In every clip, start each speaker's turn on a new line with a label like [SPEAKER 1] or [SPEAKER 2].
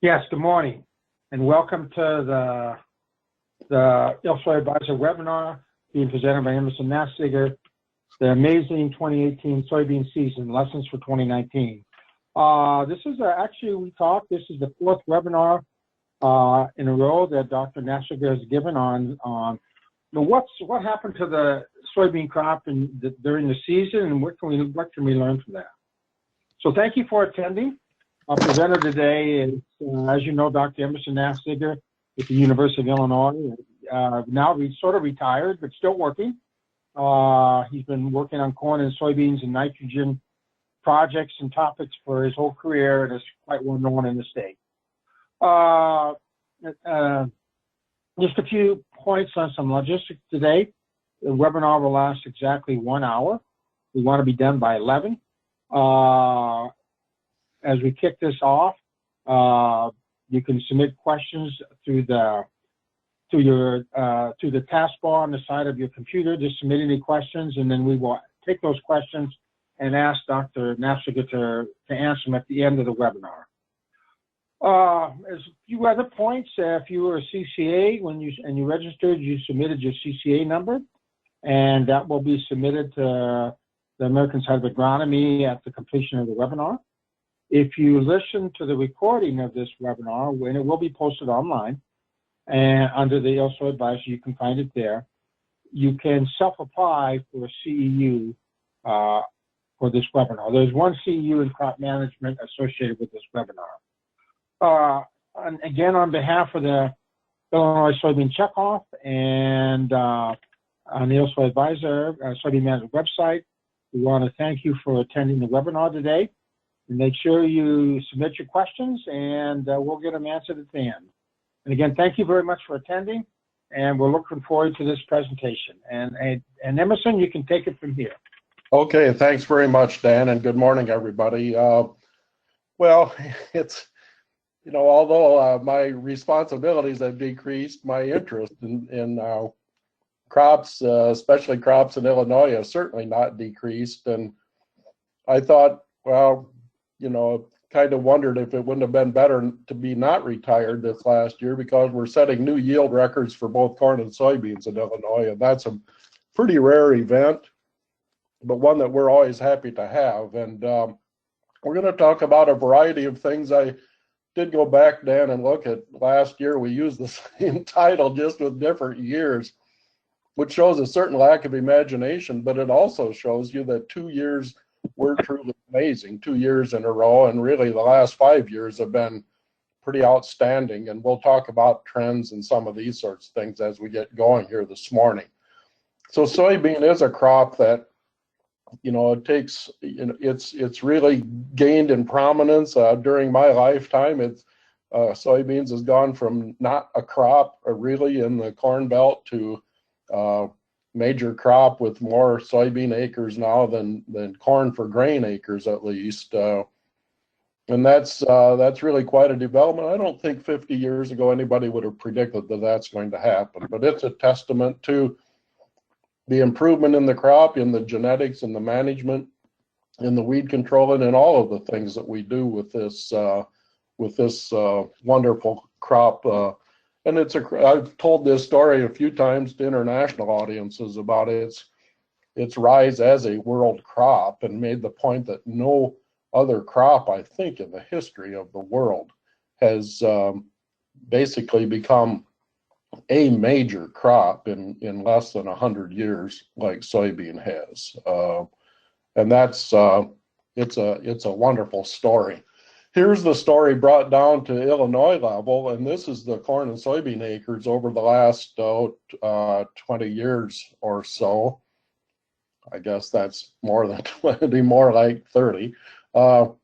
[SPEAKER 1] Yes, good morning, and welcome to the Illinois Advisor webinar being presented by Emerson Nafziger, the amazing 2018 soybean season, lessons for 2019. This is this is the fourth webinar in a row that Dr. Nafziger has given on what happened to the soybean crop during the season, and what can we learn from that. So thank you for attending. Our presenter today is, as you know, Dr. Emerson Nafziger at the University of Illinois. Now he's sort of retired, but still working. He's been working on corn and soybeans and nitrogen projects and topics for his whole career, and is quite well known in the state. Just a few points on some logistics today. The webinar will last exactly 1 hour. We want to be done by 11. As we kick this off, you can submit questions through the taskbar on the side of your computer. Just submit any questions, and then we will take those questions and ask Dr. Nafziger to answer them at the end of the webinar. There's a few other points. If you were a CCA and you registered, you submitted your CCA number, and that will be submitted to the American Society of Agronomy at the completion of the webinar. If you listen to the recording of this webinar, when it will be posted online, and under the Illinois Advisor, you can find it there. You can self-apply for a CEU for this webinar. There's one CEU in crop management associated with this webinar. And again, on behalf of the Illinois Soybean Checkoff and on the Illinois Advisor Soybean Management website, we want to thank you for attending the webinar today. And make sure you submit your questions, and we'll get them answered at the end. And again, thank you very much for attending, and we're looking forward to this presentation. And Emerson, you can take it from here.
[SPEAKER 2] Okay, thanks very much, Dan, and good morning, everybody. Well, it's, although my responsibilities have decreased, my interest in crops, especially crops in Illinois, has certainly not decreased. And I thought, well, kind of wondered if it wouldn't have been better to be not retired this last year, because we're setting new yield records for both corn and soybeans in Illinois, and that's a pretty rare event, but one that we're always happy to have. And we're going to talk about a variety of things. I did go back, Dan, and look at last year. We used the same title, just with different years, which shows a certain lack of imagination, but it also shows you that 2 years were truly amazing, 2 years in a row, and really the last 5 years have been pretty outstanding. And we'll talk about trends and some of these sorts of things as we get going here this morning. So soybean is a crop that, it takes, it's really gained in prominence during my lifetime. Soybeans has gone from not a crop really in the Corn Belt to major crop with more soybean acres now than corn for grain acres, at least. And that's really quite a development. I don't think 50 years ago anybody would have predicted that that's going to happen, but it's a testament to the improvement in the crop, in the genetics and the management, in the weed control, and in all of the things that we do with this wonderful crop. And I've told this story a few times to international audiences about its rise as a world crop, and made the point that no other crop, I think, in the history of the world has basically become a major crop in less than 100 years like soybean has. And that's it's a wonderful story. Here's the story brought down to Illinois level, and this is the corn and soybean acres over the last 20 years or so. I guess that's more than 20, more like 30. But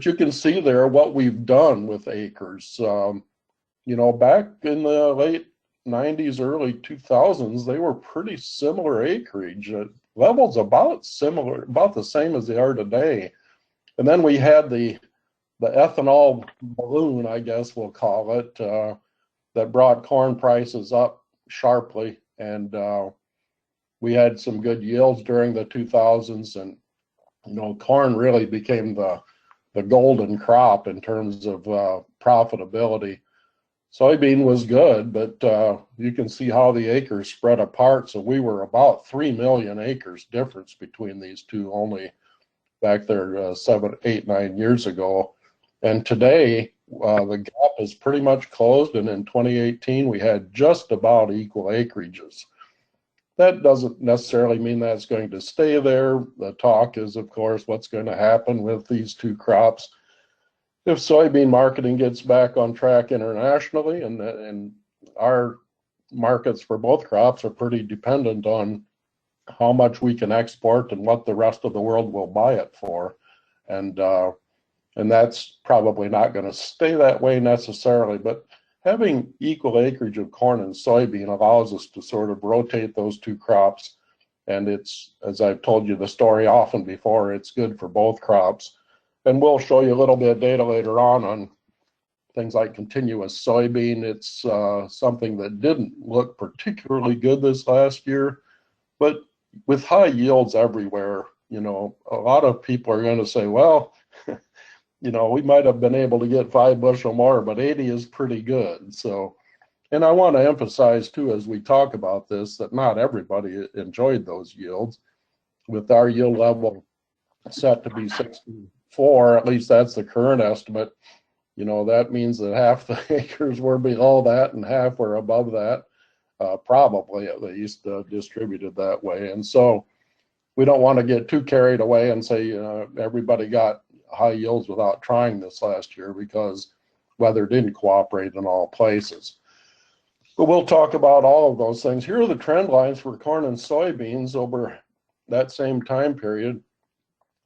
[SPEAKER 2] you can see there what we've done with acres. Back in the late 90s, early 2000s, they were pretty similar acreage. Levels about the same as they are today. And then we had the ethanol balloon, I guess we'll call it, that brought corn prices up sharply. And we had some good yields during the 2000s, and corn really became the the golden crop in terms of profitability. Soybean was good, but you can see how the acres spread apart. So we were about 3 million acres difference between these two only back there 7, 8, 9 years ago. And today, the gap is pretty much closed. And in 2018, we had just about equal acreages. That doesn't necessarily mean that's going to stay there. The talk is, of course, what's going to happen with these two crops. If soybean marketing gets back on track internationally, and our markets for both crops are pretty dependent on how much we can export and what the rest of the world will buy it for. And that's probably not going to stay that way necessarily, but having equal acreage of corn and soybean allows us to sort of rotate those two crops. And it's, as I've told you the story often before, it's good for both crops. And we'll show you a little bit of data later on things like continuous soybean. It's something that didn't look particularly good this last year, but with high yields everywhere, you know, a lot of people are going to say, well, you know, we might have been able to get 5 bushel more, but 80 is pretty good. So, and I want to emphasize too, as we talk about this, that not everybody enjoyed those yields. With our yield level set to be 64, at least that's the current estimate, you know, that means that half the acres were below that and half were above that, probably at least distributed that way. And so we don't want to get too carried away and say everybody got high yields without trying this last year, because weather didn't cooperate in all places. But we'll talk about all of those things. Here are the trend lines for corn and soybeans over that same time period,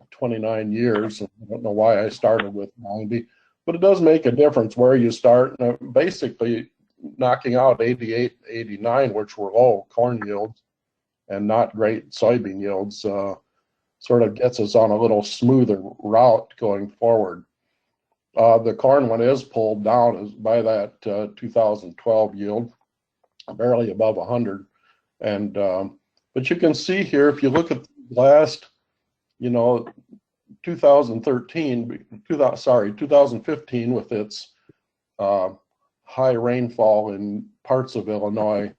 [SPEAKER 2] 29 years. I don't know why I started with 90, but it does make a difference where you start. Basically, knocking out 88, 89, which were low corn yields and not great soybean yields, sort of gets us on a little smoother route going forward. The corn one is pulled down by that 2012 yield, barely above 100. And but you can see here, if you look at the last, you know, 2015 with its high rainfall in parts of Illinois,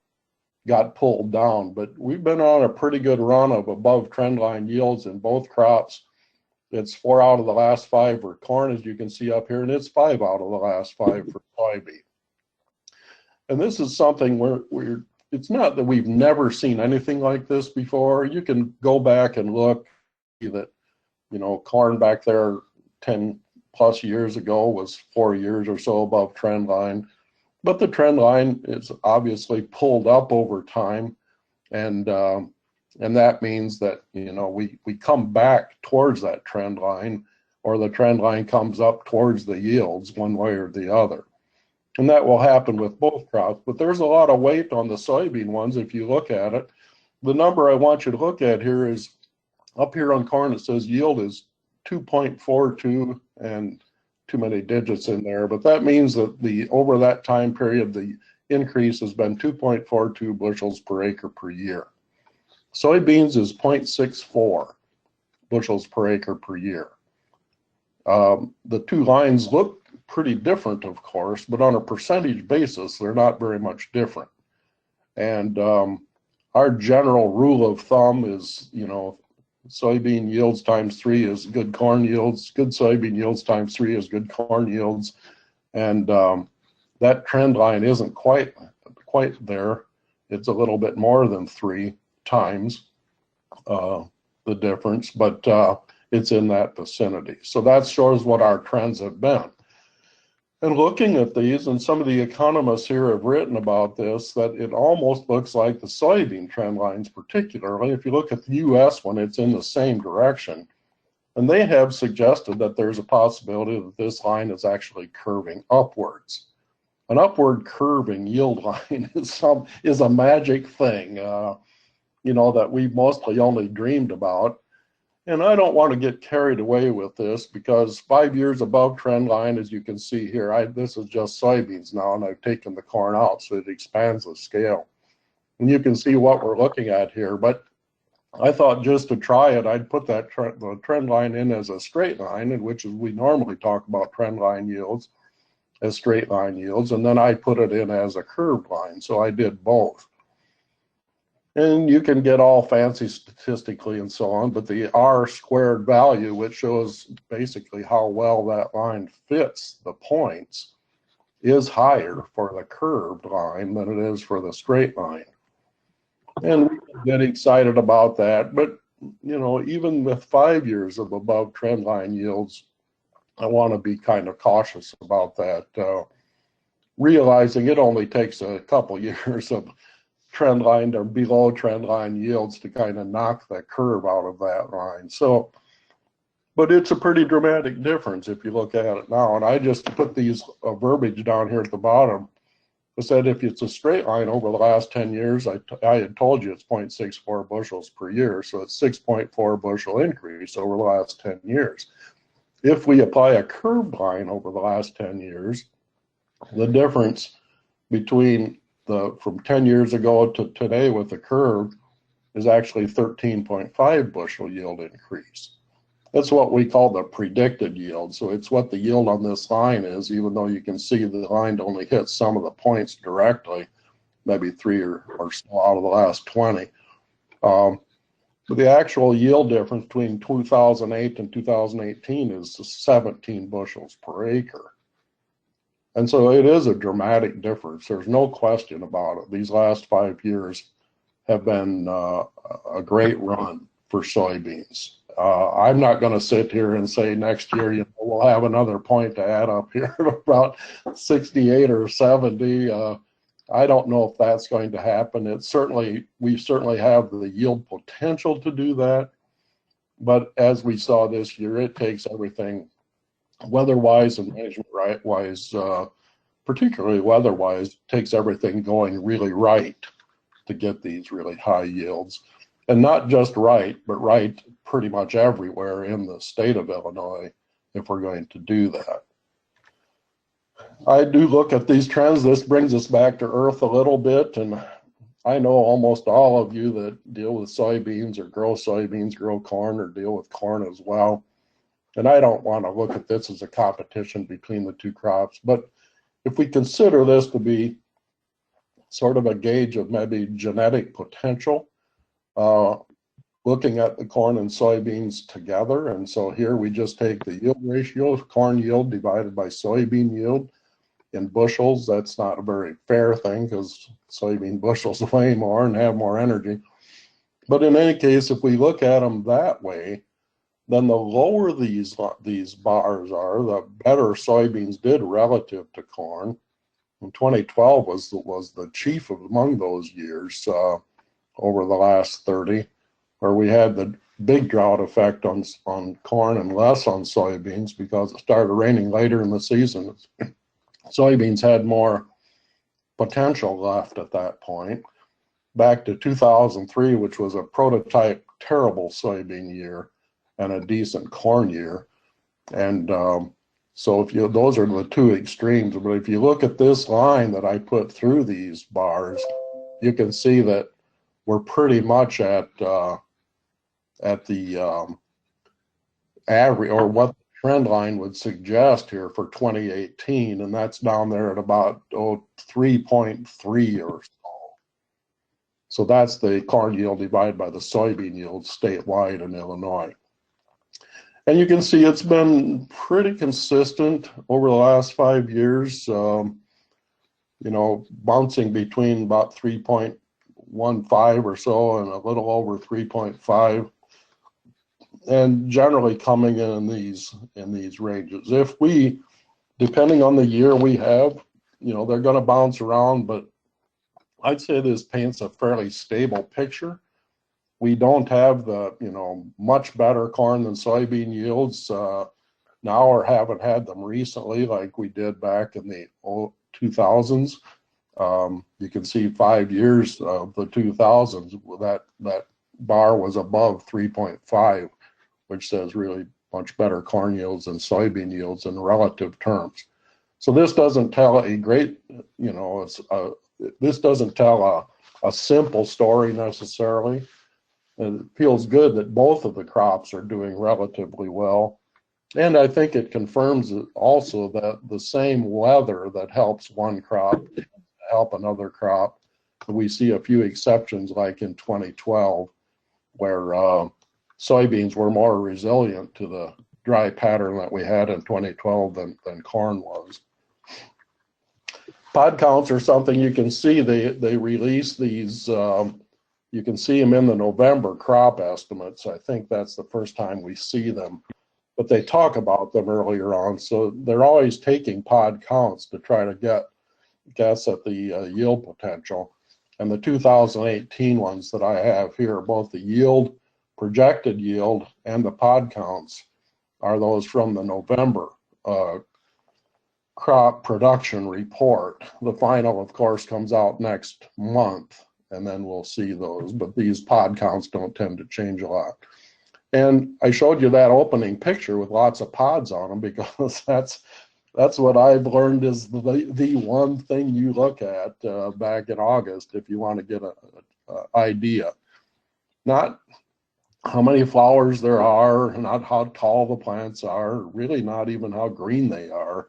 [SPEAKER 2] got pulled down, but we've been on a pretty good run of above trendline yields in both crops. It's 4 out of the last 5 for corn, as you can see up here, and it's 5 out of the last 5 for soybean. And this is something where it's not that we've never seen anything like this before. You can go back and look, see that, you know, corn back there 10 plus years ago was 4 years or so above trend line. But the trend line is obviously pulled up over time, and that means that, you know, we come back towards that trend line, or the trend line comes up towards the yields one way or the other. And that will happen with both crops. But there's a lot of weight on the soybean ones if you look at it. The number I want you to look at here is up here on corn. It says yield is 2.42, and too many digits in there, but that means that over that time period, the increase has been 2.42 bushels per acre per year. Soybeans is 0.64 bushels per acre per year. The two lines look pretty different, of course, but on a percentage basis, they're not very much different. And our general rule of thumb is, you know, soybean yields times 3 is good corn yields. Good soybean yields times 3 is good corn yields. And that trend line isn't quite there. It's a little bit more than 3 times the difference, but it's in that vicinity. So that shows what our trends have been. And looking at these, and some of the economists here have written about this, that it almost looks like the soybean trend lines particularly. If you look at the US one, it's in the same direction. And they have suggested that there's a possibility that this line is actually curving upwards. An upward curving yield line is a magic thing, you know, that we've mostly only dreamed about. And I don't want to get carried away with this, because 5 years above trend line, as you can see here, this is just soybeans now, and I've taken the corn out so it expands the scale. And you can see what we're looking at here. But I thought just to try it, I'd put that the trend line in as a straight line, in which we normally talk about trend line yields as straight line yields, and then I put it in as a curved line. So I did both. And you can get all fancy statistically and so on, but the R squared value, which shows basically how well that line fits the points, is higher for the curved line than it is for the straight line. And we get excited about that, but you know, even with 5 years of above trend line yields, I want to be kind of cautious about that, realizing it only takes a couple years of trend line or below trend line yields to kind of knock the curve out of that line. So, but it's a pretty dramatic difference if you look at it now. And I just put these verbiage down here at the bottom. I said if it's a straight line over the last 10 years, I had told you it's 0.64 bushels per year, so it's 6.4 bushel increase over the last 10 years. If we apply a curved line over the last 10 years, the difference between from 10 years ago to today with the curve is actually 13.5 bushel yield increase. That's what we call the predicted yield. So it's what the yield on this line is, even though you can see the line only hits some of the points directly, maybe 3 or so out of the last 20. But the actual yield difference between 2008 and 2018 is 17 bushels per acre. And so it is a dramatic difference. There's no question about it. These last 5 years have been a great run for soybeans. I'm not going to sit here and say next year, you know, we'll have another point to add up here about 68 or 70. I don't know if that's going to happen. We certainly have the yield potential to do that. But as we saw this year, it takes everything weather-wise and management-wise, particularly weather-wise, takes everything going really right to get these really high yields. And not just right, but right pretty much everywhere in the state of Illinois if we're going to do that. I do look at these trends. This brings us back to earth a little bit, and I know almost all of you that deal with soybeans or grow soybeans, grow corn, or deal with corn as well. And I don't want to look at this as a competition between the two crops, but if we consider this to be sort of a gauge of maybe genetic potential, looking at the corn and soybeans together. And so here we just take the yield ratio of corn yield divided by soybean yield in bushels. That's not a very fair thing because soybean bushels weigh more and have more energy. But in any case, if we look at them that way, then the lower these bars are, the better soybeans did relative to corn. And 2012 was the chief among those years over the last 30, where we had the big drought effect on corn and less on soybeans because it started raining later in the season. Soybeans had more potential left at that point. Back to 2003, which was a prototype terrible soybean year and a decent corn year. And so those are the two extremes. But if you look at this line that I put through these bars, you can see that we're pretty much at the average, or what the trend line would suggest here for 2018, and that's down there at about 3.3 or so. So that's the corn yield divided by the soybean yield statewide in Illinois. And you can see it's been pretty consistent over the last 5 years, you know, bouncing between about 3.15 or so and a little over 3.5, and generally coming in these ranges. If we, depending on the year we have, you know, they're going to bounce around, but I'd say this paints a fairly stable picture. We don't have the, you know, much better corn than soybean yields now, or haven't had them recently like we did back in the 2000s. You can see 5 years of the 2000s, that bar was above 3.5, which says really much better corn yields than soybean yields in relative terms. So this doesn't tell a great, you know, this doesn't tell a simple story necessarily. And it feels good that both of the crops are doing relatively well. And I think it confirms also that the same weather that helps one crop help another crop. We see a few exceptions like in 2012 where soybeans were more resilient to the dry pattern that we had in 2012 than corn was. Pod counts are something you can see. They release these, you can see them in the November crop estimates. I think that's the first time we see them, but they talk about them earlier on. So they're always taking pod counts to try to guess at the yield potential. And the 2018 ones that I have here, both the yield, projected yield, and the pod counts are those from the November crop production report. The final, of course, comes out next month, and then we'll see those. But these pod counts don't tend to change a lot. And I showed you that opening picture with lots of pods on them because that's what I've learned is the one thing you look at back in August if you want to get an idea. Not how many flowers there are, not how tall the plants are, really not even how green they are,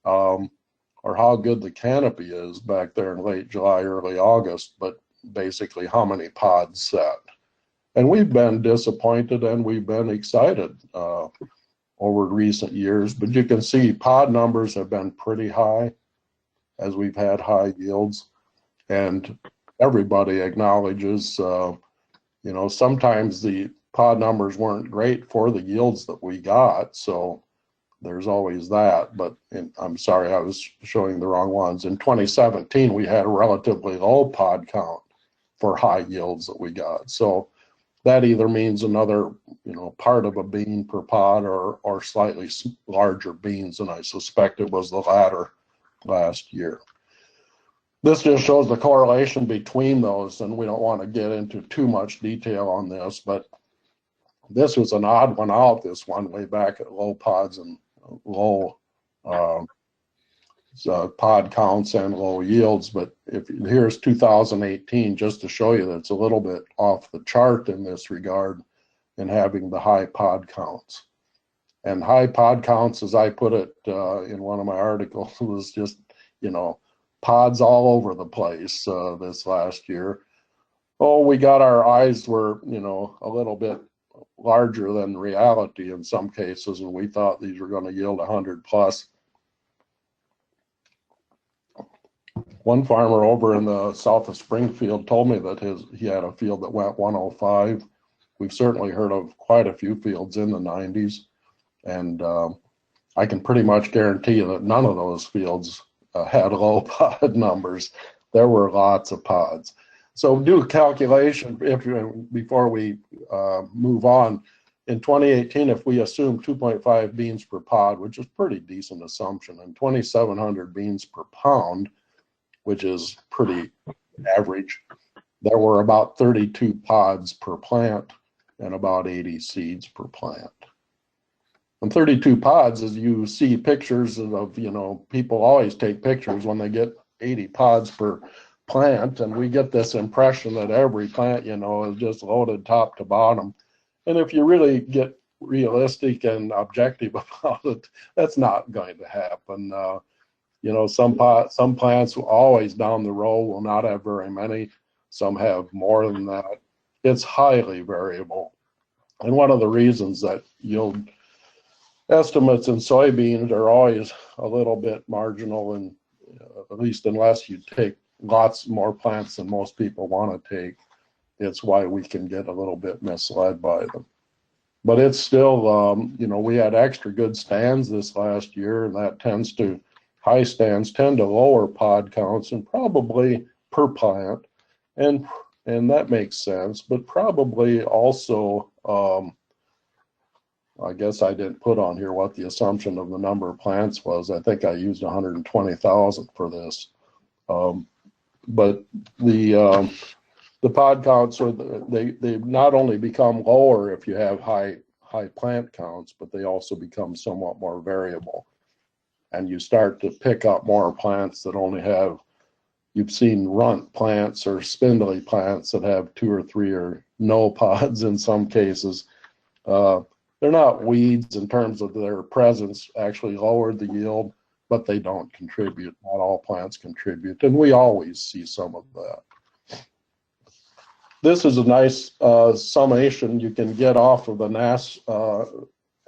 [SPEAKER 2] or how good the canopy is back there in late July, early August, but basically how many pods set. And we've been disappointed and we've been excited over recent years, but you can see pod numbers have been pretty high as we've had high yields, and everybody acknowledges, you know, sometimes the pod numbers weren't great for the yields that we got, so there's always that. But I'm sorry, I was showing the wrong ones. In 2017, we had a relatively low pod count for high yields that we got. So that either means another, you know, part of a bean per pod or slightly larger beans, and I suspect it was the latter last year. This just shows the correlation between those, and we don't want to get into too much detail on this, but this was an odd one out, this one way back at low pods and low pod counts and low yields. But here's 2018, just to show you that it's a little bit off the chart in this regard in having the high pod counts. And high pod counts, as I put it in one of my articles, was just, you know, pods all over the place this last year. Oh, we got our eyes were, you know, a little bit larger than reality in some cases, and we thought these were going to yield 100 plus. One farmer over in the south of Springfield told me that he had a field that went 105. We've certainly heard of quite a few fields in the 90s, and I can pretty much guarantee you that none of those fields had low pod numbers. There were lots of pods. So do a calculation before we move on. In 2018, if we assume 2.5 beans per pod, which is pretty decent assumption, and 2,700 beans per pound, which is pretty average, there were about 32 pods per plant and about 80 seeds per plant. And 32 pods, as you see pictures of, you know, people always take pictures when they get 80 pods per plant, and we get this impression that every plant, you know, is just loaded top to bottom. And if you really get realistic and objective about it, that's not going to happen. You know, some plants always down the row will not have very many. Some have more than that. It's highly variable. And one of the reasons that yield estimates in soybeans are always a little bit marginal, and at least unless you take lots more plants than most people want to take, it's why we can get a little bit misled by them. But it's still, you know, we had extra good stands this last year, and that high stands tend to lower pod counts and probably per plant, and that makes sense, but probably also, I guess I didn't put on here what the assumption of the number of plants was. I think I used 120,000 for this. But the pod counts they not only become lower if you have high plant counts, but they also become somewhat more variable. And you start to pick up more plants that only have, you've seen runt plants or spindly plants that have 2 or 3 or no pods in some cases. They're not weeds in terms of their presence actually lowered the yield, but they don't contribute. Not all plants contribute, and we always see some of that. This is a nice summation you can get off of the NAS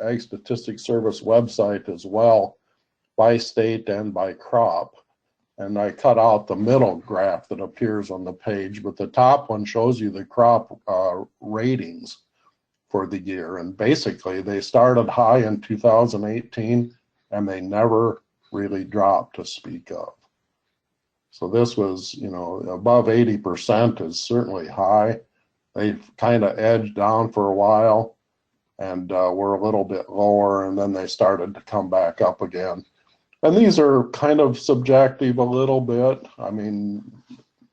[SPEAKER 2] Ag Statistics Service website as well, by state and by crop. And I cut out the middle graph that appears on the page, but the top one shows you the crop ratings for the year. And basically they started high in 2018 and they never really dropped to speak of. So this was, you know, above 80% is certainly high. They kind of edged down for a while and were a little bit lower, and then they started to come back up again. And these are kind of subjective a little bit. I mean,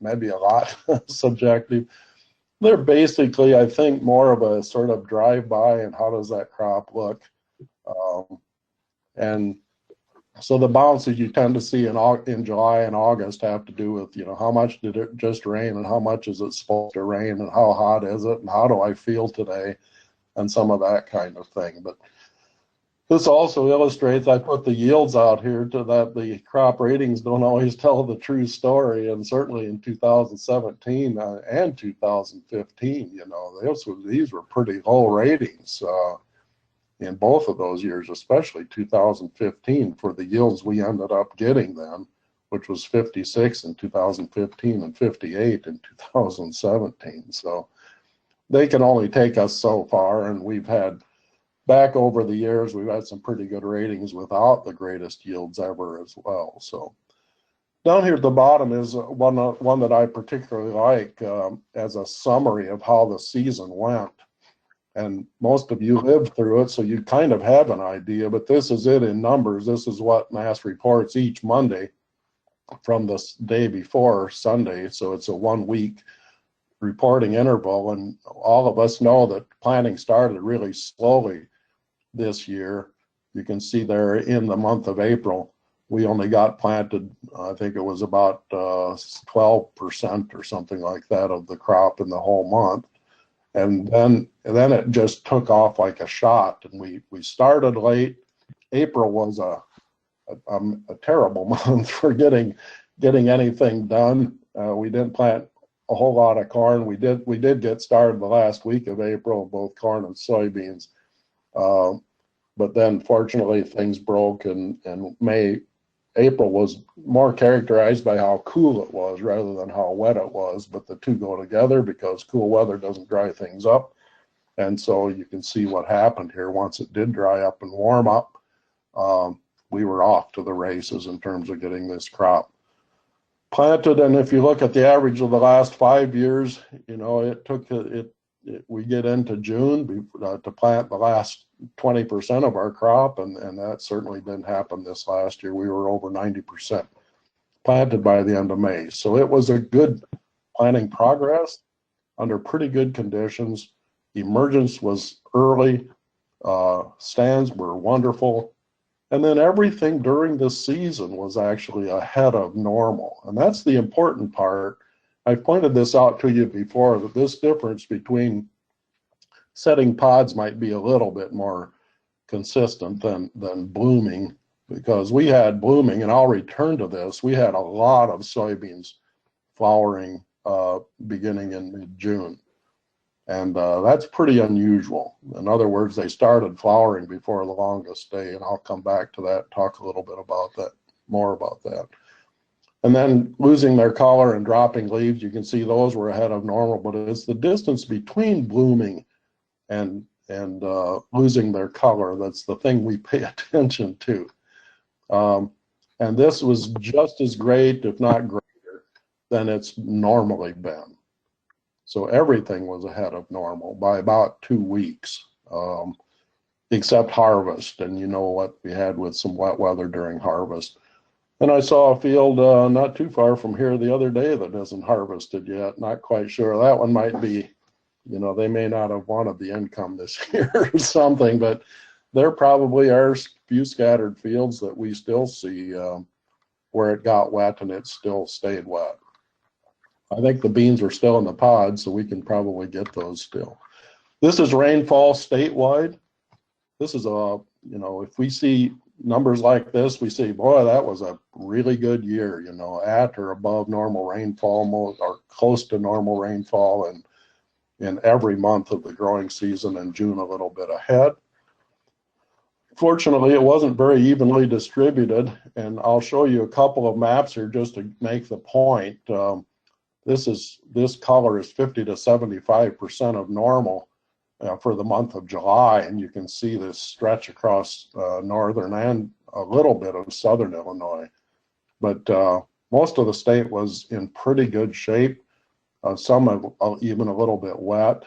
[SPEAKER 2] maybe a lot subjective. They're basically, I think, more of a sort of drive-by and how does that crop look. And so the bounces you tend to see in July and August have to do with, you know, how much did it just rain and how much is it supposed to rain and how hot is it and how do I feel today and some of that kind of thing. But this also illustrates, I put the yields out here to that the crop ratings don't always tell the true story. And certainly in 2017 and 2015, you know, these were pretty low ratings in both of those years, especially 2015 for the yields we ended up getting then, which was 56 in 2015 and 58 in 2017. So they can only take us so far, and we've had back over the years, we've had some pretty good ratings without the greatest yields ever as well. So down here at the bottom is one that I particularly like as a summary of how the season went. And most of you lived through it, so you kind of have an idea, but this is it in numbers. This is what NAS reports each Monday from the day before Sunday. So it's a 1 week reporting interval, and all of us know that planting started really slowly this year. You can see there in the month of April, we only got planted, I think it was about 12% or something like that of the crop in the whole month. And then it just took off like a shot, and we started late. April was a terrible month for getting anything done. We didn't plant a whole lot of corn. We did get started the last week of April, both corn and soybeans. But then fortunately things broke, and April was more characterized by how cool it was rather than how wet it was, but the two go together because cool weather doesn't dry things up. And so you can see what happened here. Once it did dry up and warm up, we were off to the races in terms of getting this crop planted. And if you look at the average of the last 5 years, you know, it took we get into June to plant the last 20% of our crop, and that certainly didn't happen this last year. We were over 90% planted by the end of May. So it was a good planting progress under pretty good conditions. Emergence was early, stands were wonderful, and then everything during this season was actually ahead of normal. And that's the important part. I pointed this out to you before, that this difference between setting pods might be a little bit more consistent than blooming, because we had blooming, and I'll return to this. We had a lot of soybeans flowering beginning in mid-June, and that's pretty unusual. In other words, they started flowering before the longest day, and I'll come back to that, talk a little bit about that, more about that. And then losing their color and dropping leaves, you can see those were ahead of normal, but it's the distance between blooming and losing their color that's the thing we pay attention to. And this was just as great, if not greater, than it's normally been. So everything was ahead of normal by about 2 weeks, except harvest. And you know what we had with some wet weather during harvest. And I saw a field not too far from here the other day that isn't harvested yet. Not quite sure. That one might be, you know, they may not have wanted the income this year or something, but there probably are a few scattered fields that we still see where it got wet and it still stayed wet. I think the beans are still in the pod, so we can probably get those still. This is rainfall statewide. This is if we see numbers like this, we say, boy, that was a really good year, at or above normal rainfall, or close to normal rainfall, and in every month of the growing season, and June a little bit ahead. Fortunately, it wasn't very evenly distributed, and I'll show you a couple of maps here just to make the point. This color is 50 to 75% of normal for the month of July, and you can see this stretch across northern and a little bit of southern Illinois. But most of the state was in pretty good shape. Some even a little bit wet,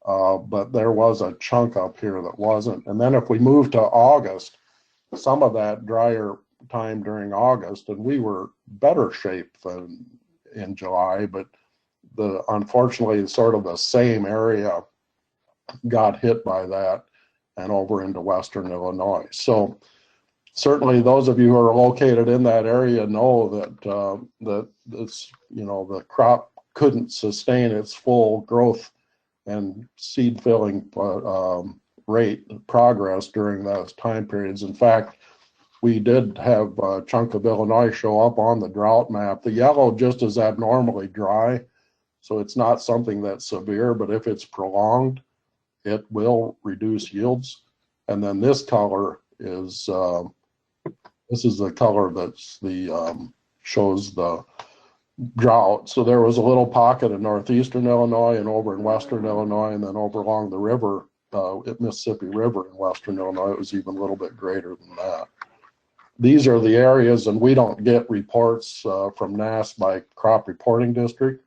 [SPEAKER 2] but there was a chunk up here that wasn't. And then if we move to August, some of that drier time during August, and we were better shape than in July, but unfortunately sort of the same area got hit by that and over into western Illinois. So certainly those of you who are located in that area know that the crop couldn't sustain its full growth and seed filling rate progress during those time periods. In fact, we did have a chunk of Illinois show up on the drought map. The yellow just is abnormally dry, so it's not something that's severe, but if it's prolonged, it will reduce yields. And then this color is the color that's shows the drought. So there was a little pocket in northeastern Illinois and over in western Illinois, and then over along the river, Mississippi River in western Illinois, it was even a little bit greater than that. These are the areas, and we don't get reports from NASS by crop reporting district,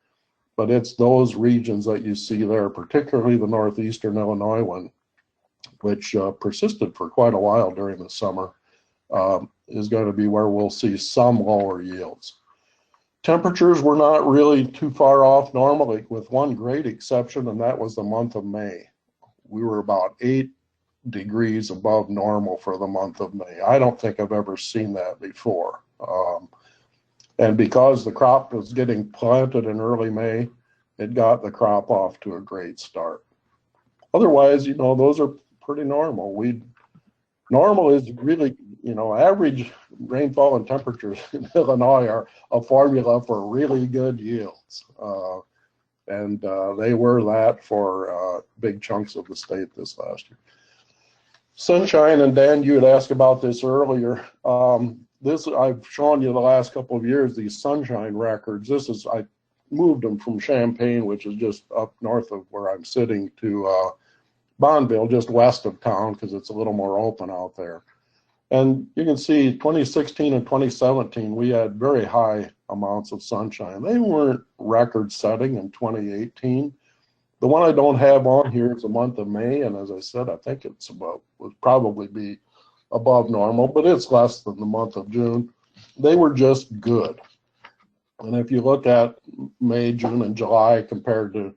[SPEAKER 2] but it's those regions that you see there, particularly the northeastern Illinois one, which persisted for quite a while during the summer, is going to be where we'll see some lower yields. Temperatures were not really too far off normally, with one great exception, and that was the month of May. We were about 8 degrees above normal for the month of May. I don't think I've ever seen that before. And because the crop was getting planted in early May, it got the crop off to a great start. Otherwise, those are pretty normal. Normal is really, average rainfall and temperatures in Illinois are a formula for really good yields. And they were that for big chunks of the state this last year. Sunshine, and Dan, you had asked about this earlier. I've shown you the last couple of years, these sunshine records. I moved them from Champaign, which is just up north of where I'm sitting, to Bonneville, just west of town, because it's a little more open out there. And you can see 2016 and 2017, we had very high amounts of sunshine. They weren't record setting in 2018. The one I don't have on here is the month of May, and as I said, I think would probably be above normal, but it's less than the month of June. They were just good. And if you look at May, June, and July June,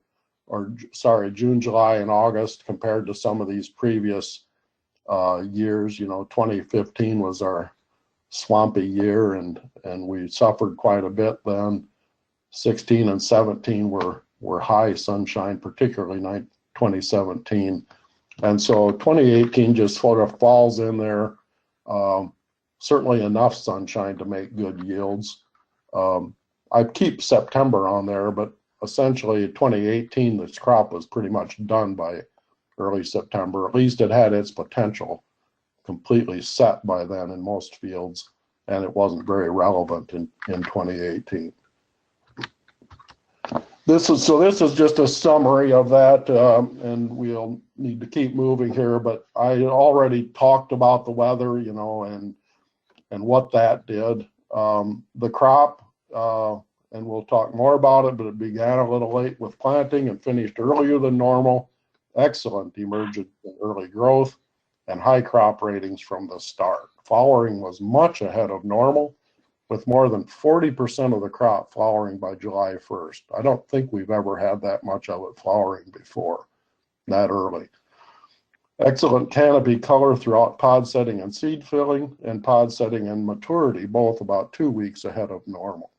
[SPEAKER 2] July, and August compared to some of these previous years, 2015 was our swampy year, and we suffered quite a bit then. 16 and 17 were high sunshine, particularly 2017. And so 2018 just sort of falls in there. Certainly enough sunshine to make good yields. I keep September on there, but essentially 2018, this crop was pretty much done by early September. At least it had its potential completely set by then in most fields, and it wasn't very relevant in 2018. This is just a summary of that, and we'll need to keep moving here, but I already talked about the weather, and what that did. The crop, and we'll talk more about it, but it began a little late with planting and finished earlier than normal. Excellent emergent and early growth, and high crop ratings from the start. Flowering was much ahead of normal, with more than 40% of the crop flowering by July 1st. I don't think we've ever had that much of it flowering before, that early. Excellent canopy color throughout pod setting and seed filling, and pod setting and maturity, both about 2 weeks ahead of normal.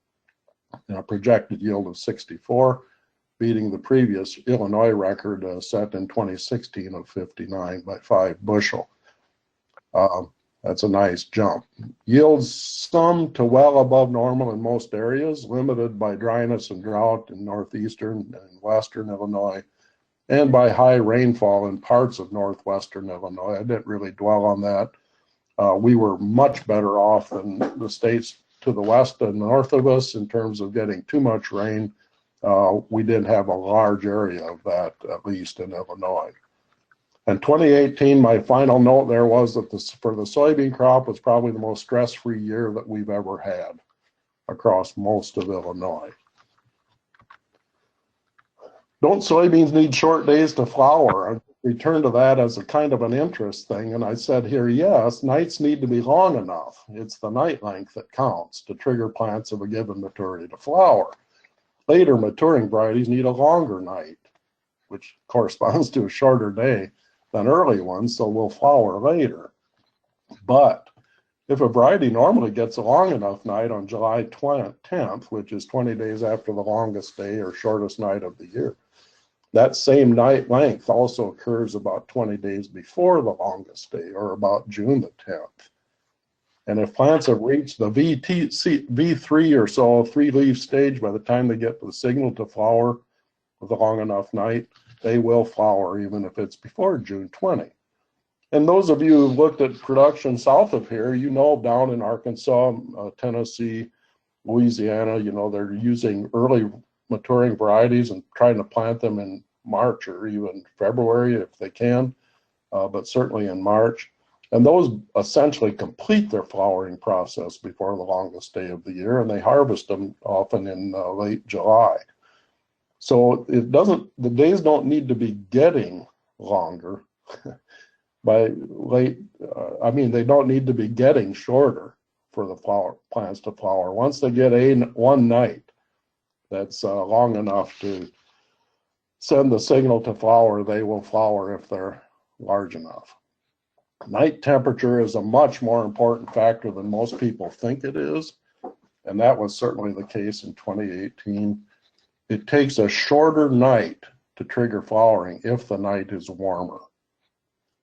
[SPEAKER 2] and a projected yield of 64, beating the previous Illinois record set in 2016 of 59 by 5 bushel. That's a nice jump. Yields some to well above normal in most areas, limited by dryness and drought in northeastern and western Illinois, and by high rainfall in parts of northwestern Illinois. I didn't really dwell on that. We were much better off than the states to the west and north of us in terms of getting too much rain. We did have a large area of that, at least in Illinois. In 2018, my final note there was that for the soybean crop was probably the most stress-free year that we've ever had across most of Illinois. Don't soybeans need short days to flower? I returned to that as a kind of an interest thing, and I said here, yes, nights need to be long enough. It's the night length that counts to trigger plants of a given maturity to flower. Later maturing varieties need a longer night, which corresponds to a shorter day than early ones, so will flower later. But if a variety normally gets a long enough night on July 10th, which is 20 days after the longest day or shortest night of the year, that same night length also occurs about 20 days before the longest day, or about June the 10th. And if plants have reached the V3 or so, 3-leaf stage by the time they get the signal to flower with a long enough night, they will flower even if it's before June 20. And those of you who've looked at production south of here, you know down in Arkansas, Tennessee, Louisiana, you know, they're using early maturing varieties and trying to plant them in March or even February if they can, but certainly in March. And those essentially complete their flowering process before the longest day of the year, and they harvest them often in late July. So the days don't need to be getting longer by late, they don't need to be getting shorter for the plants to flower. Once they get one night that's long enough to send the signal to flower, they will flower if they're large enough. Night temperature is a much more important factor than most people think it is, and that was certainly the case in 2018. It takes a shorter night to trigger flowering if the night is warmer.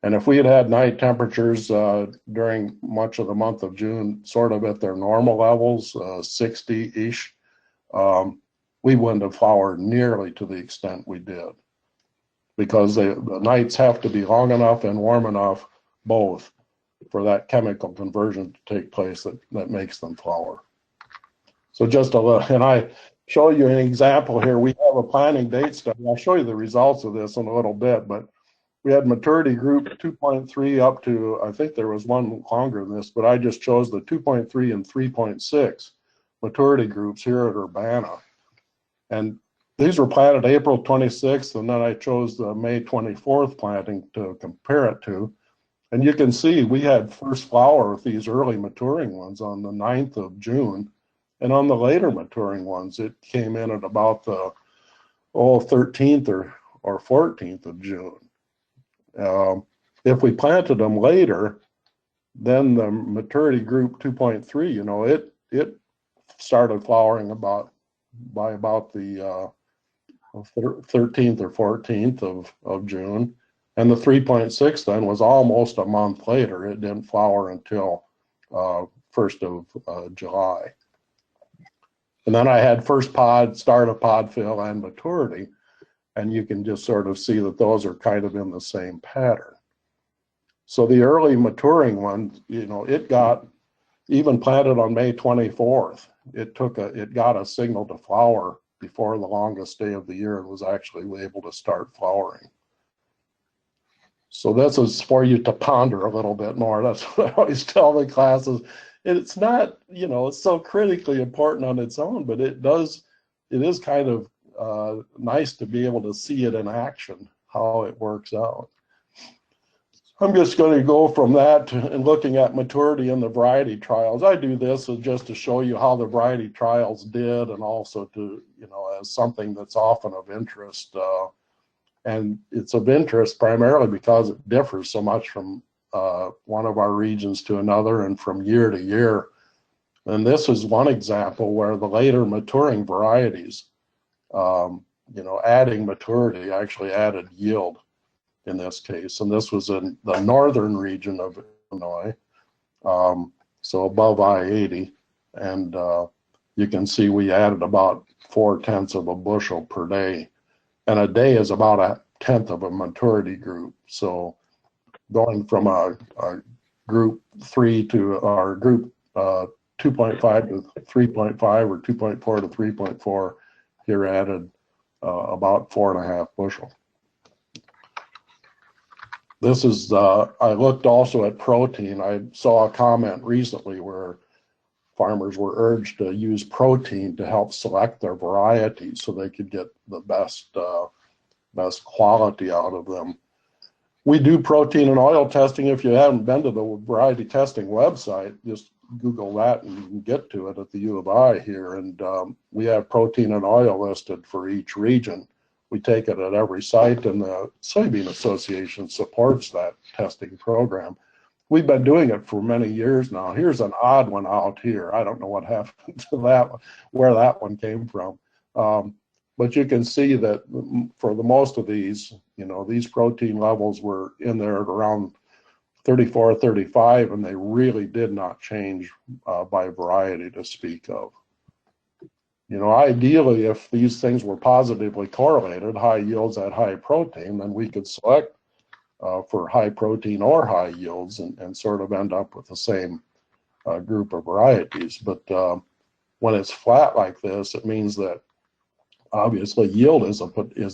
[SPEAKER 2] And if we had had night temperatures during much of the month of June, sort of at their normal levels, 60-ish, we wouldn't have flowered nearly to the extent we did, because the nights have to be long enough and warm enough, both, for that chemical conversion to take place that makes them flower. So just a little, and I show you an example here. We have a planting date study. I'll show you the results of this in a little bit, but we had maturity group 2.3 up to, I think there was one longer than this, but I just chose the 2.3 and 3.6 maturity groups here at Urbana. And these were planted April 26th, and then I chose the May 24th planting to compare it to. And you can see we had first flower with these early maturing ones on the 9th of June. And on the later maturing ones, it came in at about the 13th or 14th of June. If we planted them later, then the maturity group 2.3, you know, it started flowering by about the 13th or 14th of June. And the 3.6 then was almost a month later. It didn't flower until 1st of July. And then I had first pod, start of pod fill, and maturity. And you can just sort of see that those are kind of in the same pattern. So the early maturing one, you know, it got even planted on May 24th. It got a signal to flower before the longest day of the year and was actually able to start flowering. So this is for you to ponder a little bit more. That's what I always tell the classes. It's not, you know, it's so critically important on its own, but it is kind of nice to be able to see it in action, how it works out. I'm just going to go from that and looking at maturity in the variety trials. I do this just to show you how the variety trials did, and also to, you know, as something that's often of interest. And it's of interest primarily because it differs so much from one of our regions to another and from year to year. And this is one example where the later maturing varieties, adding maturity actually added yield in this case. And this was in the northern region of Illinois, so above I-80. And you can see we added about 0.4 of a bushel per day. And a day is about 1/10 of a maturity group. So going from a group 3 to our group 2.5 to 3.5 or 2.4 to 3.4 here added about 4.5 bushel. This is, I looked also at protein. I saw a comment recently where farmers were urged to use protein to help select their varieties so they could get the best quality out of them. We do protein and oil testing. If you haven't been to the variety testing website, just Google that and you can get to it at the U of I here. And we have protein and oil listed for each region. We take it at every site, and the Soybean Association supports that testing program. We've been doing it for many years now. Here's an odd one out here. I don't know what happened to that, where that one came from. But you can see that for the most of these, these protein levels were in there at around 34, 35, and they really did not change by variety to speak of. Ideally, if these things were positively correlated, high yields at high protein, then we could select for high protein or high yields and sort of end up with the same group of varieties. But when it's flat like this, it means that obviously yield is